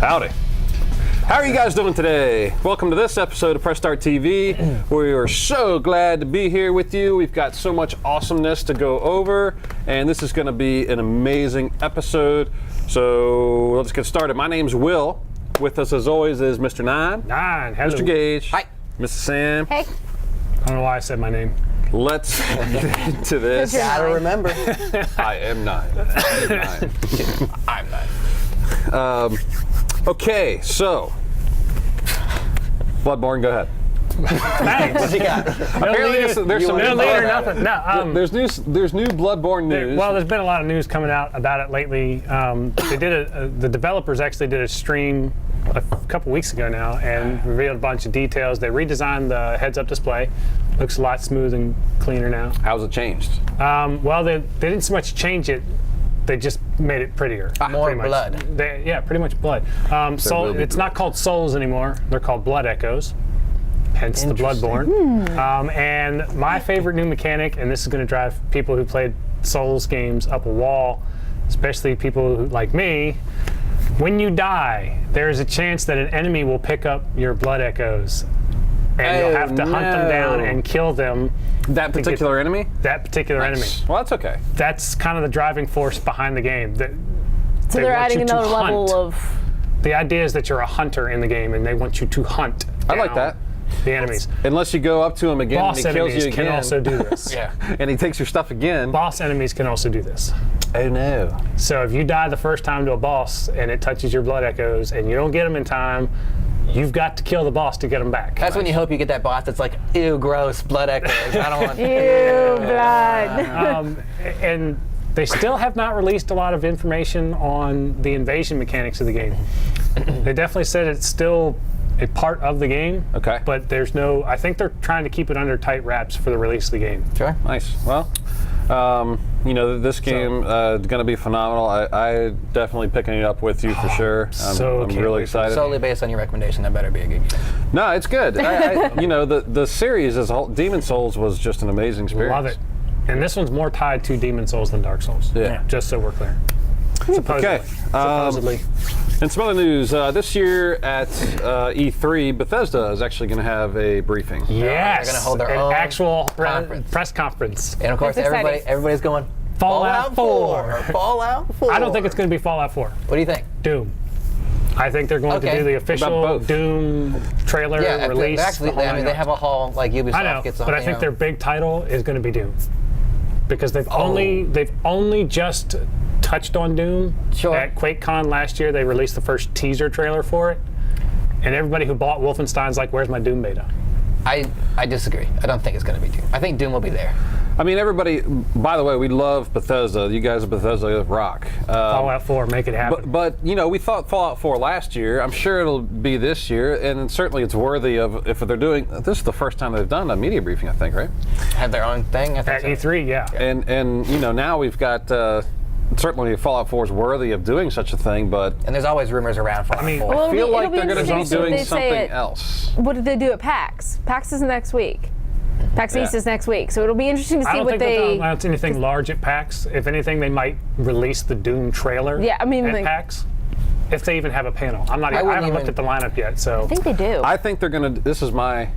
Howdy. How are you guys doing today? Welcome to this episode of Press Start TV. We are so glad to be here with you. We've got so much awesomeness to go over, and this is going to be an amazing episode. So let's get started. My name's Will. With us, as always, is Mr. Nine. Hello. Mr. Gage. Hi. Mr. Sam. Hey. I don't know why I said my name. Let's get into this. Gotta remember. I am Nine. I'm Nine. Okay, so Bloodborne, go ahead. Thanks. What you got? Apparently, there's some No new lead or Bloodborne- nothing. No. There's new Bloodborne news. Well, there's been a lot of news coming out about it lately. They did the developers actually did a stream a couple weeks ago now and revealed a bunch of details. They redesigned the heads-up display. Looks a lot smooth and cleaner now. How's it changed? Well, they didn't so much change it. They just made it prettier. More pretty much. blood. Pretty much blood. So it's not called Souls anymore. They're called Blood Echoes. Hence the Bloodborne. And my favorite new mechanic, and this is going to drive people who played Souls games up a wall, especially people who, like me. When you die, there is a chance that an enemy will pick up your Blood Echoes, and you'll have to hunt them down and kill them. That particular enemy? That particular enemy. Well, that's okay. That's kind of the driving force behind the game. So they're adding another level of. The idea is that you're a hunter in the game, and they want you to hunt. I like that. The enemies. Unless you go up to him again Boss and he kills enemies you can again. also do this. Yeah. And he takes your stuff again. Boss enemies can also do this. Oh no. So if you die the first time to a boss and it touches your Blood Echoes and you don't get them in time, you've got to kill the boss to get them back. That's when you hope you get that boss that's like, ew, gross, blood echoes. I don't want. Ew, blood. And they still have not released a lot of information on the invasion mechanics of the game. They definitely said it's still a part of the game. Okay. But there's no, I think they're trying to keep it under tight wraps for the release of the game. Sure. Nice. Well, this game is going to be phenomenal. I definitely picking it up with you for sure. I'm really excited. Solely based on your recommendation, that better be a good game. No, it's good. The series as a whole, Demon Souls was just an amazing experience. Love it. And this one's more tied to Demon Souls than Dark Souls. Yeah. Just so we're clear. Supposedly. Okay. Supposedly. And some other news. This year at E3, Bethesda is actually going to have a briefing. Yes. They're gonna hold their an own actual conference. press conference. And of course, That's exciting. everybody's going, Fallout 4. Fallout 4. I don't think it's going to be Fallout 4. What do you think? Doom. I think they're going to Okay. do the About official both? Doom trailer Yeah, release. actually, the whole nine they have a yards. whole, like Ubisoft I know, gets on. but I think their big title is going to be Doom, because they've only just touched on Doom. Sure. At QuakeCon last year, they released the first teaser trailer for it, and everybody who bought Wolfenstein's like, "Where's my Doom beta?" I disagree. I don't think it's going to be Doom. I think Doom will be there. I mean, everybody, by the way, we love Bethesda. You guys at Bethesda rock. Fallout 4, make it happen. But we thought Fallout 4 last year. I'm sure it'll be this year, and certainly it's worthy of, if they're doing, this is the first time they've done a media briefing, I think, right? Have their own thing. I think At so. E3, yeah. And now we've got, certainly Fallout 4 is worthy of doing such a thing, but And there's always rumors around Fallout 4. Well, I feel like it'll be they're going to be interesting to see doing what they say something at- else. What did they do at PAX? PAX is next week. PAX East Yeah. is next week, so it'll be interesting to I see don't what think they'll they. announce anything large at PAX. If anything, they might release the Doom trailer. Yeah, I mean, at like- PAX, if they even have a panel. I wouldn't haven't looked even- at the lineup yet, so. I think they do. I think they're going to, this is my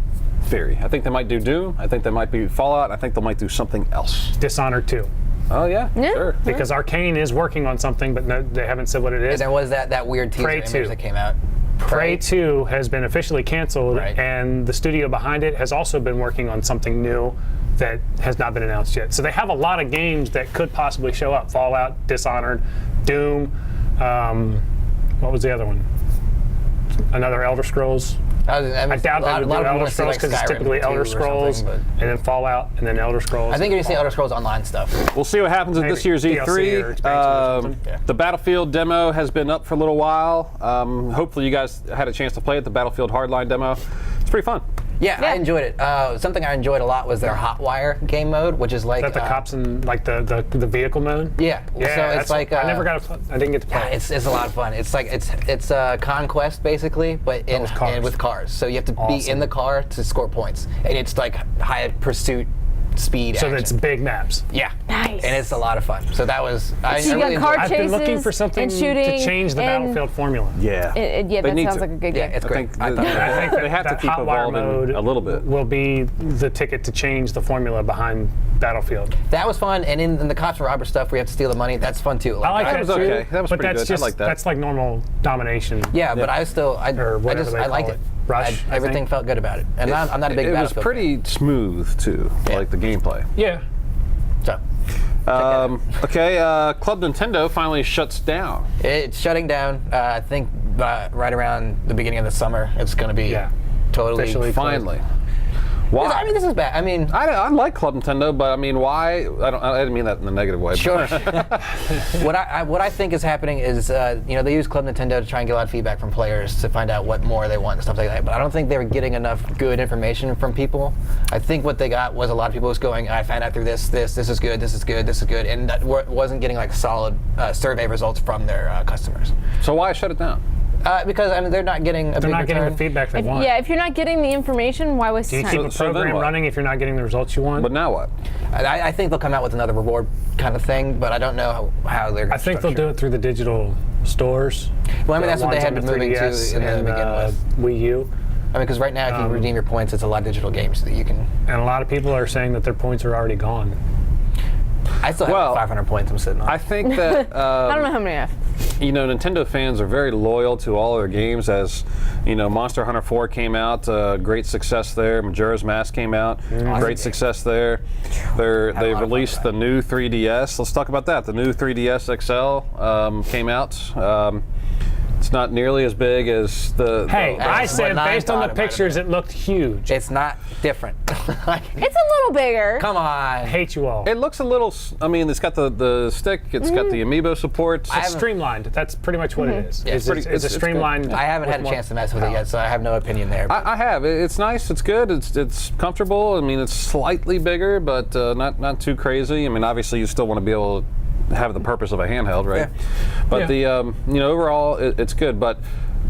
theory. I think they might do Doom. I think they might be Fallout. I think they might do something else. Dishonored 2. Oh, yeah? Yeah. Sure. Because Arcane is working on something, but no, they haven't said what it And is. there was that weird teaser Prey image 2. that came out. Prey 2 has been officially canceled, Right. and the studio behind it has also been working on something new that has not been announced yet. So they have a lot of games that could possibly show up. Fallout, Dishonored, Doom, what was the other one? Another Elder Scrolls. I I doubt they would do Elder Scrolls because it's typically Elder Scrolls, But and then Fallout, and then Elder Scrolls. I think you're going to see Elder Scrolls Online stuff. We'll see what happens at Maybe this year's DLC or E3. expansion or something. Yeah. The Battlefield demo has been up for a little while. Hopefully you guys had a chance to play it, the Battlefield Hardline demo. It's pretty fun. Yeah, I enjoyed it. Something I enjoyed a lot was their Hotwire game mode, which is like Is that the cops and like the vehicle mode? Yeah, Yeah, so it's like I never got to. I didn't get to play. yeah, it's a lot of fun. It's like it's Conquest basically, but with cars. with cars. So you have to be Awesome. in the car to score points, and it's like high pursuit speed. So action. that's big maps. Yeah. Nice. And it's a lot of fun. So that was. I So you really got car enjoyed it. I've been looking chases for something and shooting to change the and- Battlefield formula. Yeah. Yeah, They that need sounds to. like a good Yeah, game. it's I great. think I thought I think they have to that keep hotwire evolving mode a little bit. will be the ticket to change the formula behind Battlefield. that was fun. And in the cops and robbers stuff, where you have to steal the money, that's fun too. I like That that, was too, okay. That was but pretty that's good. I just like that. that's like normal domination. Yeah, but I Or whatever they liked call it. it. Rush, I Everything think. felt good about it. And I'm not a big It was Battlefield pretty smooth too, Yeah. like the gameplay. Yeah. fan. So Okay, Club Nintendo finally shuts down. it's shutting down. I think right around the beginning of the summer, it's going to be totally. Officially Finally. Why? I mean, this is bad. I mean, I like Club Nintendo, but I mean, why? I didn't mean that in a negative way. but- sure. what I think is happening is, they use Club Nintendo to try and get a lot of feedback from players to find out what more they want and stuff like that. But I don't think they were getting enough good information from people. I think what they got was a lot of people was going, I found out through this is good, this is good, this is good, and that wasn't getting like solid survey results from their customers. So why shut it down? Because I mean, they're not getting a They're big not getting return. the feedback they If, want. yeah, if you're not getting the information, why waste Do you time? keep a So then program what? running if you're not getting the results you want? But now what? I think they'll come out with another reward kind of thing, but I don't know how they're. I think they'll do it through the digital stores. Well, I mean, that's what they ones had on been the moving to 3DS in the and beginning with. Wii U. I mean, because right now, if you redeem your points, it's a lot of digital games that you can. And a lot of people are saying that their points are already gone. I still have Well, 500 points I'm sitting on. I think that I don't know how many I have. Nintendo fans are very loyal to all their games. As Monster Hunter 4 came out, great success there. Majora's Mask came out, great success there. They lot of released fun the new 3DS. Let's talk about that. The new 3DS XL came out. It's not nearly as big as the. Hey, I That's said what I based on thought the it might have pictures, been. it looked huge. It's not different. Like, It's a little bigger. come I on. hate you all. It looks a little. I mean, it's got the stick. It's got the amiibo support. It's haven't- streamlined. That's pretty much what it is. Yeah, It's, pretty- it's it's a good. streamlined. I haven't had a with chance to more mess with it yet, so I have no opinion there. I have. It's nice. It's good. It's comfortable. I mean, it's slightly bigger, but not too crazy. I mean, obviously, you still want to be able to have the purpose of a handheld, right? Yeah. But Yeah. the overall, it's good. But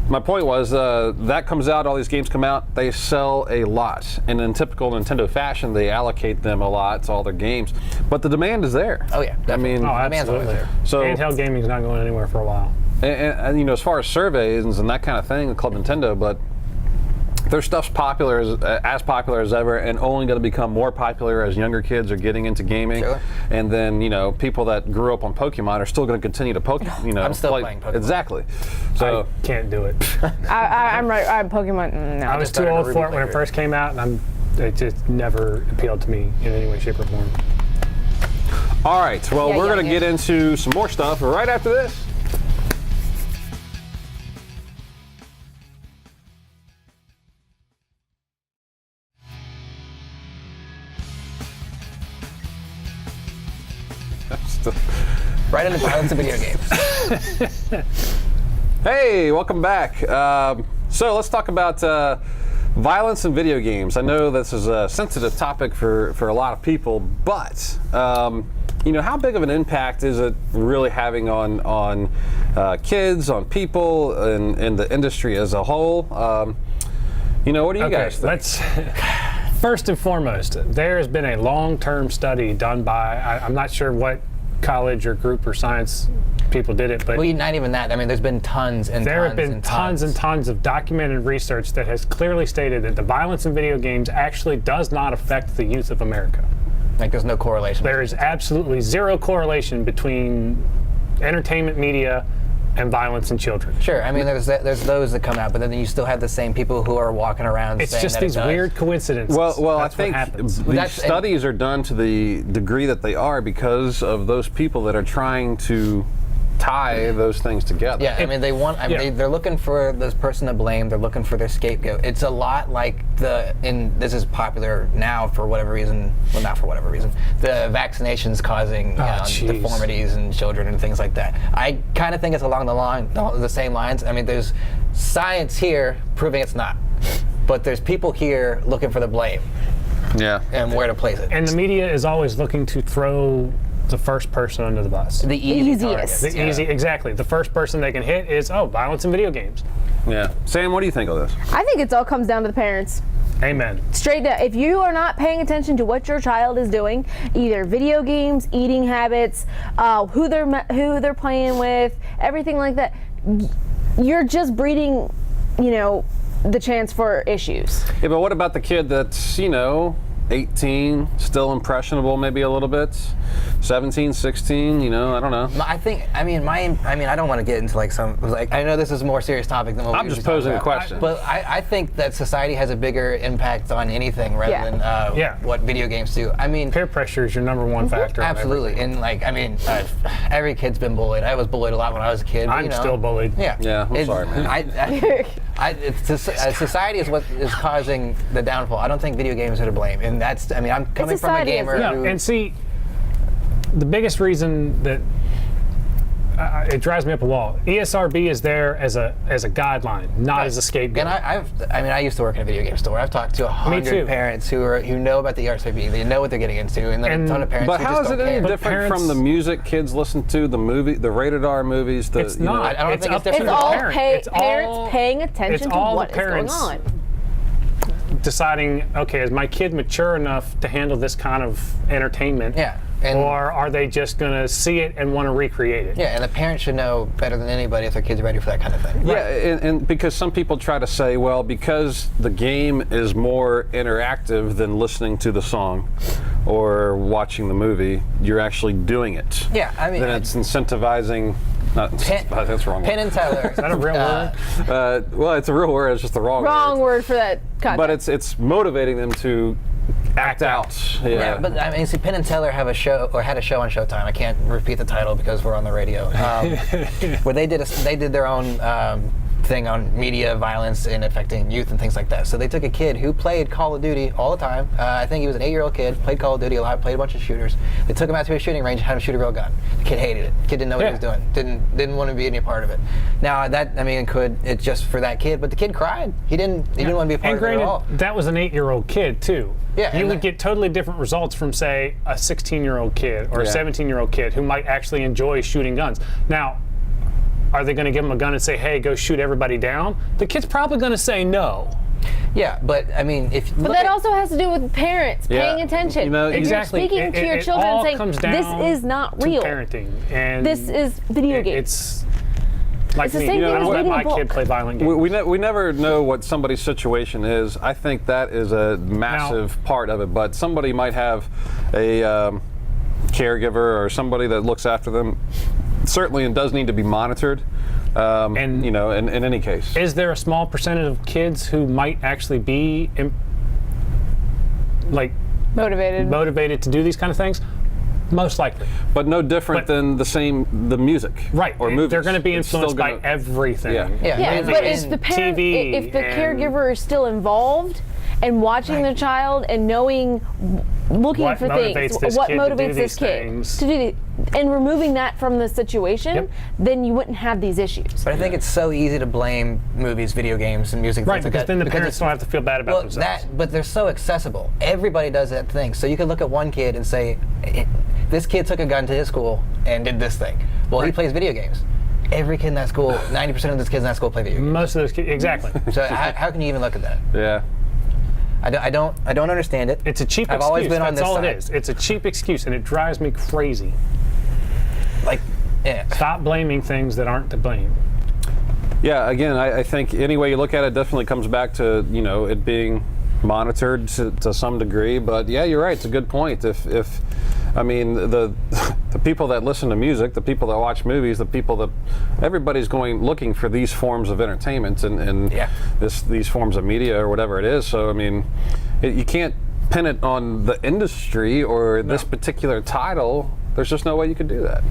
my point was that comes out. All these games come out. They sell a lot, and in typical Nintendo fashion, they allocate them a lot to all their games. But the demand is there. Oh, yeah, I definitely. mean, Oh, Demand's always absolutely. there. So- handheld gaming's not going anywhere for a while. and as far as surveys and that kind of thing, Club Nintendo, but their stuff's popular as popular as ever, and only going to become more popular as younger kids are getting into gaming. Sure. And then people that grew up on Pokemon are still going to continue to I'm still playing Pokemon. Exactly. So I can't do it. I'm right. I'm Pokemon. No. I was too started a old for Ruby it when it player. first came out, and it just never appealed to me in any way, shape, or form. all right. Well, Yeah, we're yeah, going to yeah. get into some more stuff right after this. Right into violence of video games. Hey, welcome back. So let's talk about violence in video games. I know this is a sensitive topic for a lot of people, but how big of an impact is it really having on kids, on people, and the industry as a whole? What do you guys think? Let's. First and foremost, there has been a long-term study done by, I'm not sure what college or group or science people did it, but Well, not even that. I mean, there's been tons and there tons have been and tons and tons of documented research that has clearly stated that the violence in video games actually does not affect the youth of America. Like, there's no correlation. There is absolutely zero correlation between entertainment media and violence in children. Sure. I mean, there's those that come out, but then you still have the same people who are walking around It's saying just that these it does. weird coincidences. Well, That's I think what happens. these That's- studies are done to the degree that they are because of those people that are trying to tie those things together. Yeah, I mean, they want. I mean, Yeah. they're looking for this person to blame. They're looking for their scapegoat. It's a lot like this is popular now for whatever reason. Well, not for whatever reason. The vaccinations causing jeez. deformities in children and things like that. I kind of think it's along the same lines. I mean, there's science here proving it's not, but there's people here looking for the blame Yeah. and where to place it. And the media is always looking to throw the first person under the bus. The easy easiest. target. The easy, exactly. The first person they can hit is, violence in video games. Yeah. Sam, what do you think of this? I think it all comes down to the parents. Amen. Straight up. If you are not paying attention to what your child is doing, either video games, eating habits, who they're playing with, everything like that, you're just breeding, the chance for issues. Yeah, but what about the kid that's 18, still impressionable, maybe a little bit, 17, 16, I don't know. I don't want to get into I know this is a more serious topic than what I'm we just usually posing a talk about. question. But I think that society has a bigger impact on anything rather than what video games do. Peer pressure is your number one factor. on Absolutely, everything. and every kid's been bullied. I was bullied a lot when I was a kid. I'm still bullied. Yeah, I'm sorry, man. Society is what is causing the downfall. I don't think video games are to blame, and that's. I'm coming from a society gamer. Yeah, who, and see, the biggest reason that it drives me up a wall. ESRB is there as a guideline, not as a scapegoat. And I used to work in a video game store. I've talked to 100 parents who know about the ESRB. They know what they're getting into, and then a ton of parents But who how just is it don't any care. different from the music kids listen to, the rated R movies? It's not. I don't think it's up to different. It's the all parent. parents paying attention to what is going on. Deciding, okay, is my kid mature enough to handle this kind of entertainment? Yeah. Or are they just going to see it and want to recreate it? Yeah, and the parents should know better than anybody if their kid's ready for that kind of thing. Yeah, and because some people try to say, well, because the game is more interactive than listening to the song or watching the movie, you're actually doing it. Yeah, then it's incentivizing. Not that's wrong. Penn and Teller. Is that a real word? Well, it's a real word. It's just the wrong word for that content. But it's motivating them to act out. Yeah, but see, Penn and Teller have a show, or had a show on Showtime. I can't repeat the title because we're on the radio. Where they did their own thing on media violence and affecting youth and things like that. So they took a kid who played Call of Duty all the time. I think he was an 8-year-old kid, played Call of Duty a lot, played a bunch of shooters. They took him out to a shooting range and had him shoot a real gun. The kid hated it. The kid didn't know what he was doing. Didn't want to be any part of it. Now it's just for that kid, but the kid cried. He didn't want to be a part of it at all. That was an 8-year-old kid too. Yeah, you would get totally different results from, say, a 16-year-old kid or a 17-year-old kid who might actually enjoy shooting guns. Now, are they going to give him a gun and say, hey, go shoot everybody down? The kid's probably going to say no. Yeah, but But that also has to do with parents paying attention. If exactly. you're speaking to your children and saying, this is not real. Parenting. And this is video games. It's like It's the me. same thing I as don't let reading a my book. kid play violent games. We never know what somebody's situation is. I think that is a massive part of it. But somebody might have a caregiver or somebody that looks after them. Certainly, and does need to be monitored. And in any case, is there a small percentage of kids who might actually be motivated to do these kind of things? Most likely, but no different than the music, right? Or movies. They're going to be influenced by everything. Yeah, but if the parent, if the caregiver is still involved and watching the child and knowing, looking for things, what motivates this kid to do and removing that from the situation, then you wouldn't have these issues. But I think it's so easy to blame movies, video games, and music. Right, because then the parents don't have to feel bad about themselves. But they're so accessible. Everybody does that thing. So you could look at one kid and say, this kid took a gun to his school and did this thing. Well, he plays video games. Every kid in that school, 90% of those kids in that school play video games. Most of those kids, exactly. So how can you even look at that? Yeah. I don't understand it. It's a cheap excuse. I've always been on That's this all side. it is. It's a cheap excuse, and it drives me crazy. Stop blaming things that aren't to blame. Yeah, again, I think any way you look at it definitely comes back to, it being monitored to some degree. But yeah, you're right. It's a good point. If the people that listen to music, the people that watch movies, the people that everybody's looking for these forms of entertainment and these forms of media or whatever it is. So you can't pin it on the industry or this particular title. There's just no way you could do that.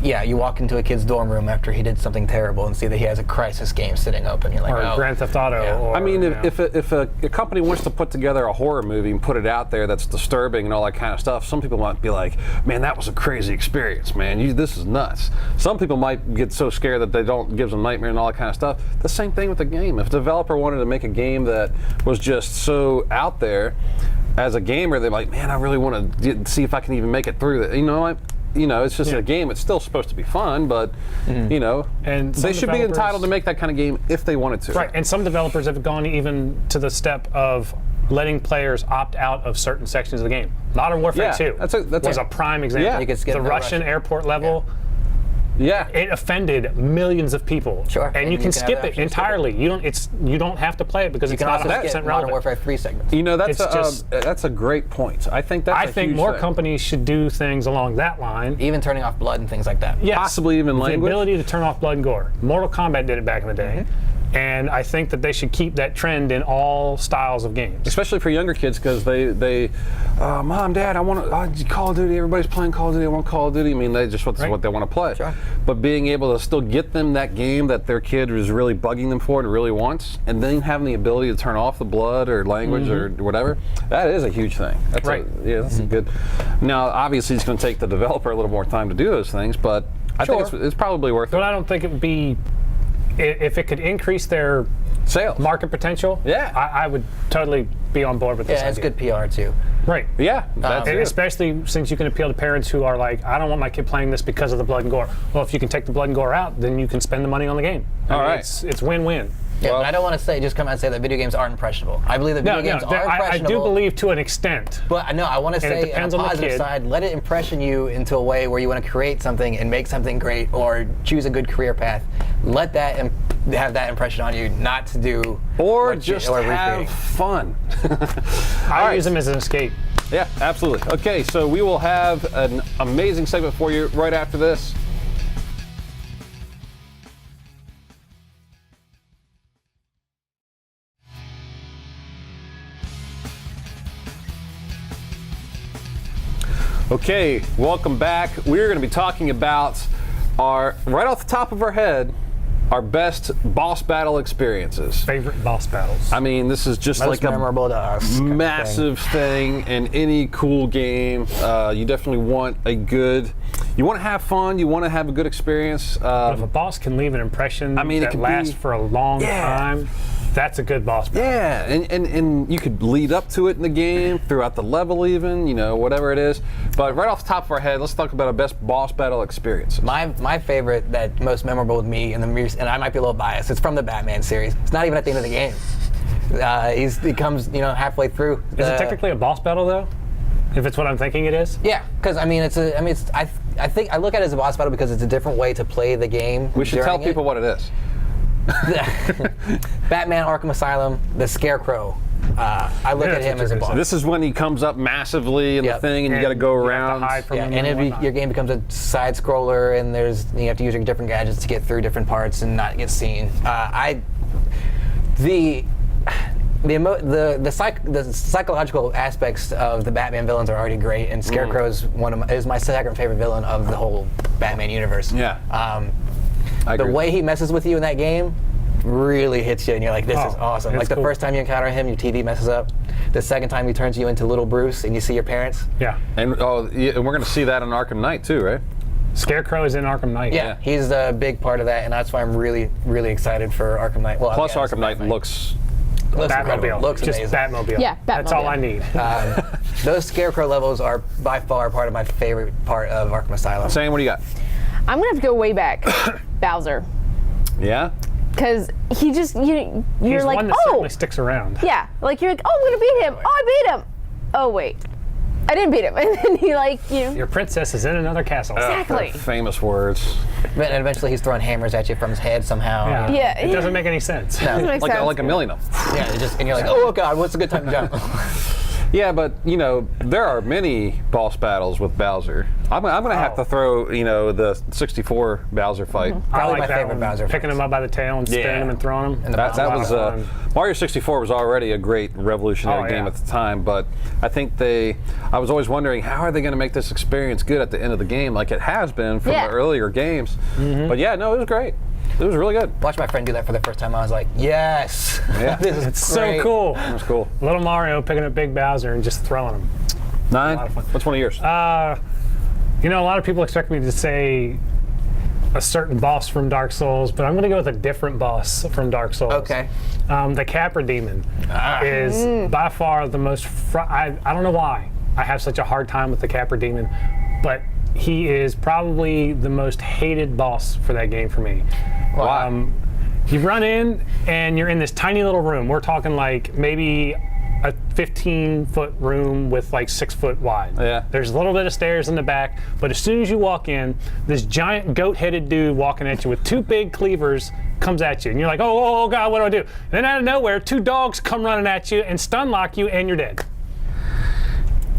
Yeah, you walk into a kid's dorm room after he did something terrible and see that he has a Crisis game sitting open. You're like, or Grand Theft Auto. Yeah. Or, if a company wants to put together a horror movie and put it out there that's disturbing and all that kind of stuff, some people might be like, man, that was a crazy experience, man. This is nuts. Some people might get so scared that gives them nightmare and all that kind of stuff. The same thing with the game. If a developer wanted to make a game that was just so out there, as a gamer, they're like, man, I really want to see if I can even make it through that. You know what? it's just a game. It's still supposed to be fun, but and they should be entitled to make that kind of game if they wanted to. Right, and some developers have gone even to the step of letting players opt out of certain sections of the game. Modern Warfare 2 was a prime example. Yeah. You could skip the Russian airport level. Yeah, it offended millions of people. Sure, and you can skip it entirely. You don't have to play it because it's not 100% relevant. Modern Warfare 3 segments. That's a great point. I think more companies should do things along that line. Even turning off blood and things like that. Yes. Possibly even language. The ability to turn off blood and gore. Mortal Kombat did it back in the day. And I think that they should keep that trend in all styles of games. Especially for younger kids, because they Mom, Dad, I want Call of Duty. Everybody's playing Call of Duty. I want Call of Duty. I mean, this is what they want to play. Sure. But being able to still get them that game that their kid is really bugging them for and really wants, and then having the ability to turn off the blood or language or whatever, that is a huge thing. That's that's a good. Now, obviously, it's going to take the developer a little more time to do those things, but I think it's probably worth it. But I don't think it would be. If it could increase their sales market potential, I would totally be on board with this. Yeah, it's good PR too. Right. Yeah. Especially since you can appeal to parents who are like, I don't want my kid playing this because of the blood and gore. Well, if you can take the blood and gore out, then you can spend the money on the game. All right. It's win-win. Yeah, but I don't want to come out and say that video games aren't impressionable. I believe that video games are impressionable. I do believe to an extent. But I want to say on the positive side, let it impression you into a way where you want to create something and make something great or choose a good career path. Let that have that impression on you, not to do or just have fun. I use them as an escape. Yeah, absolutely. Okay, so we will have an amazing segment for you right after this. Okay, welcome back. We're going to be talking about right off the top of our head, our best boss battle experiences. Favorite boss battles. I mean, this is just most like memorable to us massive thing in any cool game. You definitely want you want to have fun, you want to have a good experience. But if a boss can leave an impression that lasts for a long time, that's a good boss battle. Yeah, and you could lead up to it in the game, throughout the level even, whatever it is. But right off the top of our head, let's talk about our best boss battle experiences. My favorite, that most memorable with me, and I might be a little biased, it's from the Batman series. It's not even at the end of the game. He comes, halfway through. Is it technically a boss battle though? If it's what I'm thinking it is? Yeah, because I think I look at it as a boss battle because it's a different way to play the game. We should tell people what it is. Batman Arkham Asylum, the Scarecrow. I look at him as a boss. This is when he comes up massively in the thing, and you got to go around. Your game becomes a side scroller, and you have to use your different gadgets to get through different parts and not get seen. The psychological aspects of the Batman villains are already great, and Scarecrow is my second favorite villain of the whole Batman universe. Yeah. The way he messes with you in that game really hits you, and you're like, this is awesome. Like the first time you encounter him, your TV messes up. The second time he turns you into little Bruce, and you see your parents. Yeah. And we're going to see that in Arkham Knight too, right? Scarecrow is in Arkham Knight. Yeah, he's a big part of that, and that's why I'm really, really excited for Arkham Knight. Well, plus Arkham Knight looks Batmobile. Looks just amazing. Batmobile. Yeah, Batmobile. That's all I need. Those Scarecrow levels are by far part of my favorite part of Arkham Asylum. Sam, what do you got? I'm gonna have to go way back. Bowser. Yeah? Because he just, you're He's like, one that certainly sticks around. Yeah, like you're like, oh, I'm gonna beat him. Oh, I beat him. Oh, wait. I didn't beat him. And then he Your princess is in another castle. Exactly. Famous words. But eventually he's throwing hammers at you from his head somehow. Yeah. It doesn't make any sense. No. Doesn't make sense. Like a million of them. Yeah, and you're like, oh God, what's a good time to jump? Yeah, but there are many boss battles with Bowser. I'm gonna have to throw the 64 Bowser fight. Probably I like my that favorite one. Bowser Picking him up by the tail and spinning him and throwing him. That was Mario 64 was already a great revolutionary game at the time, but I think I was always wondering, how are they going to make this experience good at the end of the game, like it has been from the earlier games. But yeah, no, it was great. It was really good. Watch my friend do that for the first time. I was like, yes. Yeah. This is so cool. It was cool. Little Mario picking up Big Bowser and just throwing him. 9? A lot of fun. What's one of yours? A lot of people expect me to say a certain boss from Dark Souls, but I'm going to go with a different boss from Dark Souls. Okay. The Capra Demon is by far the most. I don't know why I have such a hard time with the Capra Demon, but he is probably the most hated boss for that game for me. Why? You run in and you're in this tiny little room. We're talking like maybe a 15-foot room with like 6 foot wide. Yeah. There's a little bit of stairs in the back, but as soon as you walk in, this giant goat-headed dude walking at you with 2 big cleavers comes at you, and you're like, oh God, what do I do? And then out of nowhere, 2 dogs come running at you and stun lock you, and you're dead.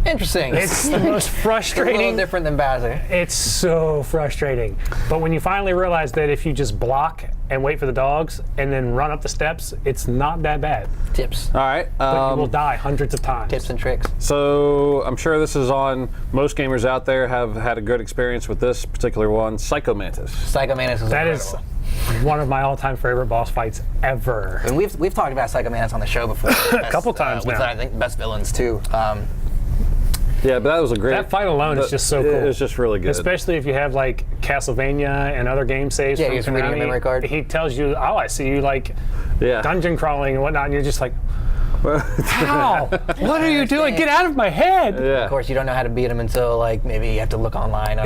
Interesting. It's the most frustrating. A little different than Bowser. It's so frustrating. But when you finally realize that if you just block and wait for the dogs and then run up the steps, it's not that bad. Tips. All right. But you will die hundreds of times. Tips and tricks. So I'm sure this is on most gamers out there have had a good experience with this particular one, Psycho Mantis. Psycho Mantis is That incredible. is one of my all-time favorite boss fights ever. And we've talked about Psycho Mantis on the show before. A couple times with, now. I think, best villains too. Yeah, but that was a great. That fight alone is just so cool. It was just really good. Especially if you have like Castlevania and other game saves. Yeah, from you're just reading a Konami. memory card. He tells you, oh, I see you like yeah. dungeon crawling and whatnot, and you're just like, how? What are you doing? Get out of my head! Yeah. Of course, you don't know how to beat them until like maybe you have to look online on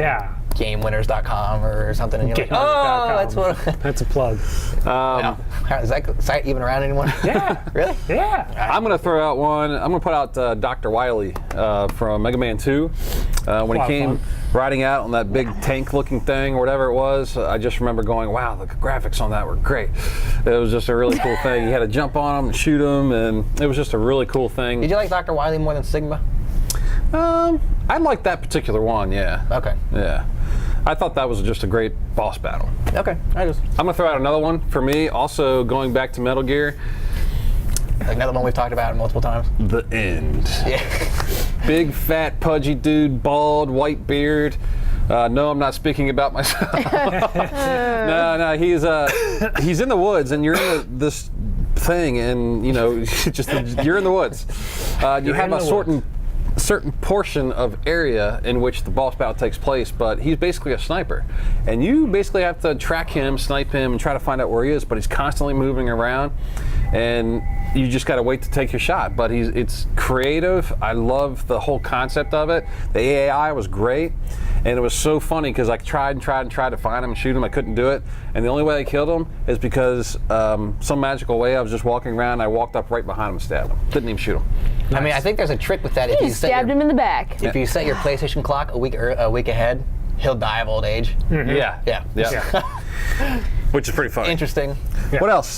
GameWinners.com or something, and you're like, oh, that's what. That's a plug. Is that site even around anymore? Yeah. Really? Yeah. I'm going to throw out one. I'm going to put out Dr. Wily from Mega Man 2. When he came riding out on that big tank-looking thing or whatever it was, I just remember going, wow, the graphics on that were great. It was just a really cool thing. You had to jump on him and shoot him, and it was just a really cool thing. Did you like Dr. Wily more than Sigma? I liked that particular one, yeah. Okay. Yeah. I thought that was just a great boss battle. Okay. I'm going to throw out another one for me, also going back to Metal Gear. Another one we've talked about multiple times. The End. Yeah. Big, fat, pudgy dude, bald, white beard. No, I'm not speaking about myself. No, he's in the woods, and you're in this thing, and you know, you're in the woods. You have a certain portion of area in which the boss battle takes place, but he's basically a sniper, and you basically have to track him, snipe him, and try to find out where he is. But he's constantly moving around, and you just got to wait to take your shot. But it's creative. I love the whole concept of it. The AI was great, and it was so funny because I tried to find him and shoot him. I couldn't do it, and the only way I killed him is because some magical way I was just walking around. I walked up right behind him and stabbed him. Didn't even shoot him. I mean, I think there's a trick with that. If you stabbed him in the back. If you set your PlayStation clock a week ahead, he'll die of old age. Mm-hmm. Yeah. Which is pretty funny. Interesting. Yeah. What else?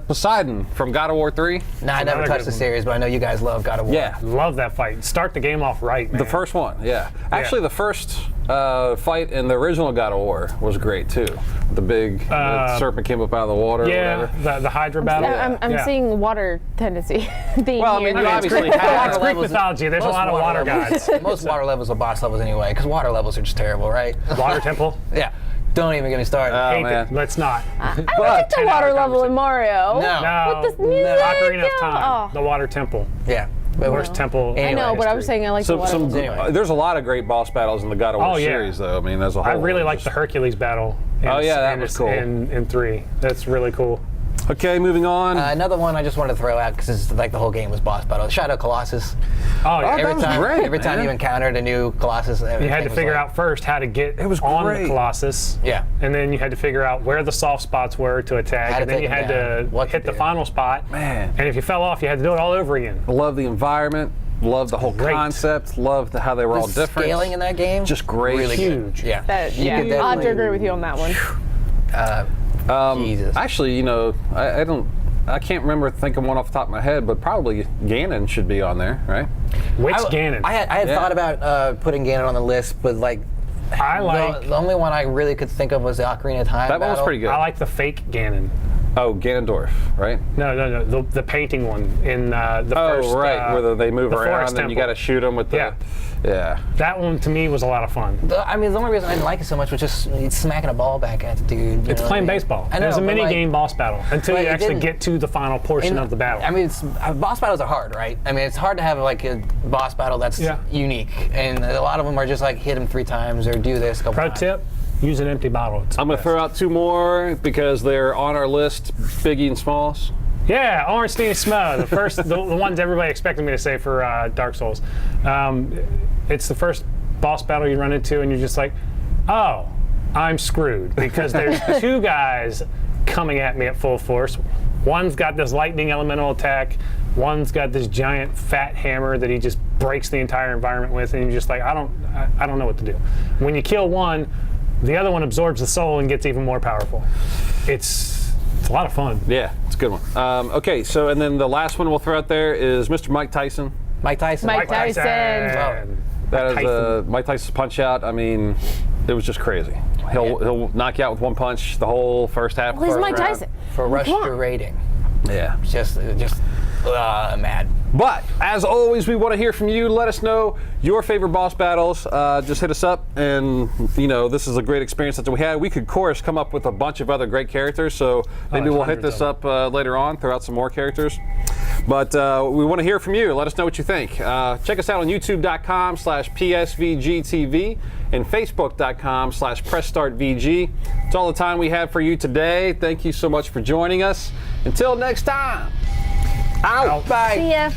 Poseidon from God of War 3. Nah, I never touched the series, but I know you guys love God of War. Yeah. Love that fight. Start the game off right, man. The first one, yeah. Actually, the first fight in the original God of War was great too. The big the serpent came up out of the water. Yeah, or whatever. the Hydra battle. I'm seeing water tendency theme Well, I here. mean, you obviously It's have. Greek mythology. There's a lot of water gods. Most water levels are boss levels anyway, because water levels are just terrible, right? Water temple. Yeah. Don't even get me started. Hate man. it. Let's not. I don't like the water 10-hour level in Mario. No. With this music. Ocarina of Time. Oh. The water temple. Yeah. Worst temple. Anyway, I know, but I was saying I like the water level. Anyway. There's a lot of great boss battles in the God of War Oh, yeah. series, though. I mean, there's a whole. I really like the Hercules battle. That was cool. In 3. That's really cool. Okay, moving on. Another one I just wanted to throw out because it's like the whole game was boss battle. Shadow Colossus. Oh, yeah. that was great, Every time man. you encountered a new Colossus, You had to figure out first how to get on great. the Colossus. Yeah. And then you had to figure out where the soft spots were to attack. How to And then take you had them down, what to hit to the do. final spot. Man. And if you fell off, you had to do it all over again. Love the environment. Love the whole Great. concept. Love how they were all The different. scaling in that game. Just great. Really Huge. good. Yeah. You could I'll have to definitely- agree with you on that one. Jesus. Actually, I can't remember thinking one off the top of my head, but probably Ganon should be on there, right? Which Ganon? I had Yeah. thought about putting Ganon on the list, but like I like the only one I really could think of was the Ocarina of Time. That one was battle. pretty good. I like the fake Ganon. Oh, Ganondorf, right? No, the painting one in the first. Oh, right, where they move the around forest and you temple. got to shoot them with the. Yeah. Yeah. That one to me was a lot of fun. The only reason I didn't like it so much was just smacking a ball back at the dude. It's playing baseball. I know, There's a but mini like- game boss battle until but you it actually didn't- get to the final portion of the battle. I mean, boss battles are hard, right? I mean, it's hard to have like a boss battle that's unique, and a lot of them are just like hit him 3 times or do this a couple Pro times. tip: use an empty bottle. It's I'm going to throw out 2 more because they're on our list, Biggie and Smalls. Yeah, Ornstein and Smo, the first, the ones everybody expected me to say for Dark Souls. It's the first boss battle you run into and you're just like, oh, I'm screwed because there's two guys coming at me at full force. One's got this lightning elemental attack. One's got this giant fat hammer that he just breaks the entire environment with, and you're just like, I don't know what to do. When you kill one, the other one absorbs the soul and gets even more powerful. It's a lot of fun. Yeah, it's a good one. Okay, so and then the last one we'll throw out there is Mr. Mike Tyson. Mike Tyson. Mike Tyson. That is Mike Tyson's Punch Out. I mean, it was just crazy. He'll knock you out with one punch the whole first half. Well, he's Mike Tyson. For rush your rating. Yeah. Just mad. But as always, we want to hear from you. Let us know your favorite boss battles. Just hit us up, and this is a great experience that we had. We could, of course, come up with a bunch of other great characters. So maybe we'll hit this up later on, throw out some more characters. But we want to hear from you. Let us know what you think. Check us out on YouTube.com/PSVGTV and Facebook.com/PressStartVG. It's all the time we have for you today. Thank you so much for joining us. Until next time. Out. Bye. See ya.